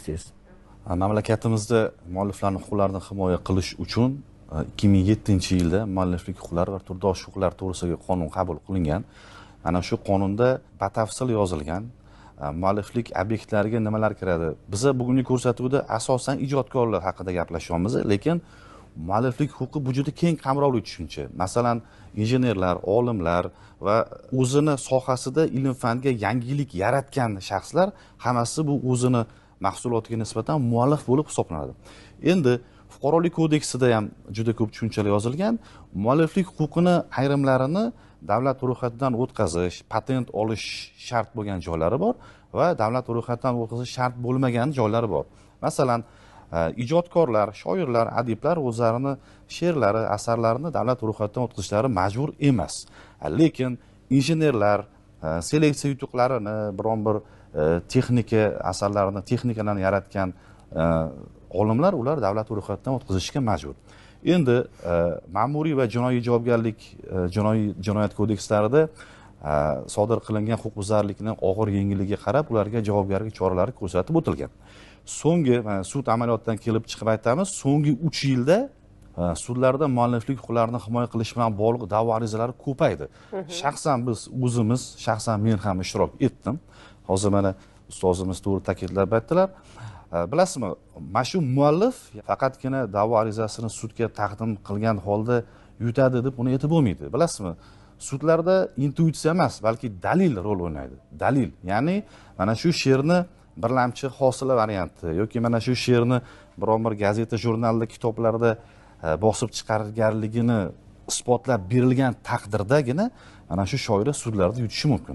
Tez. Mamlakatimizda mualliflarning huquqlarini himoya qilish uchun 2007-yilda mualliflik huquqlari va turdosh huquqlari to'g'risidagi qonun qabul qilingan. Ana shu qonunda batafsil yozilgan mualliflik obyektlariga nimalar kiradi. Biza bugungi ko'rsatuvda asosan ijodkorlar haqida gaplashyapmiz, lekin mualliflik huquqi bu juda keng qamrovli tushuncha. Masalan, injenerlar, olimlar va o'zini sohasida ilm-fanga yangilik yaratgan shaxslar hammasi bu o'zini mahsulotiga nisbatan muallif bo'lib hisoblanadi. Endi fuqarolik kodeksida ham juda ko'p tushunchalar yozilgan. Mualliflik huquqini ayrimlarini davlat ro'yxatidan o'tkazish, patent olish shart bo'lgan joylari bor va davlat ro'yxatidan o'tkazish shart bo'lmagan joylari bor. Masalan, ijodkorlar, shoirlar, adiblar o'zlarini she'rlari, asarlarini davlat ro'yxatidan o'tkazishlari majbur emas. Lekin injenerlar seleksiya yutuqlarini, biron bir texnika asarlarini, texnikalarni yaratgan olimlar ular davlat ro'yxatidan o'tkazishga majbur. Endi ma'muriy va jinoiy javobgarlik jinoyat kodekslarida sodir qilingan huquqbuzarlikning og'ir yengilligiga qarab ularga javobgarlik choralari ko'rsatib o'tilgan. So'nggi sud amaliyotidan kelib chiqib aytamiz, so'nggi 3 yilda sudlarda mualliflik huquqlarini himoya qilish bilan bog'liq da'vo arizalari ko'paydi. Shaxsan biz o'zimiz, shaxsan men ham ishtirok etdim. Hozir mana ustozimiz to'g'ri ta'kidlab aytdilar. Bilasizmi, mana shu muallif faqatgina da'vo arizasini sudga taqdim qilgan holda yutadi deb uni aytib bo'lmaydi. Bilasizmi? Sudlarda intuitsiya emas, balki dalil rol o'ynaydi. Dalil, ya'ni mana shu she'rni birlamchi hosila varianti yoki mana shu she'rni biron bir gazeta, jurnalda, kitoblarda bosib chiqarganligini isbotlab berilgan taqdirdagina mana shu shoira sudlarda yutishi mumkin.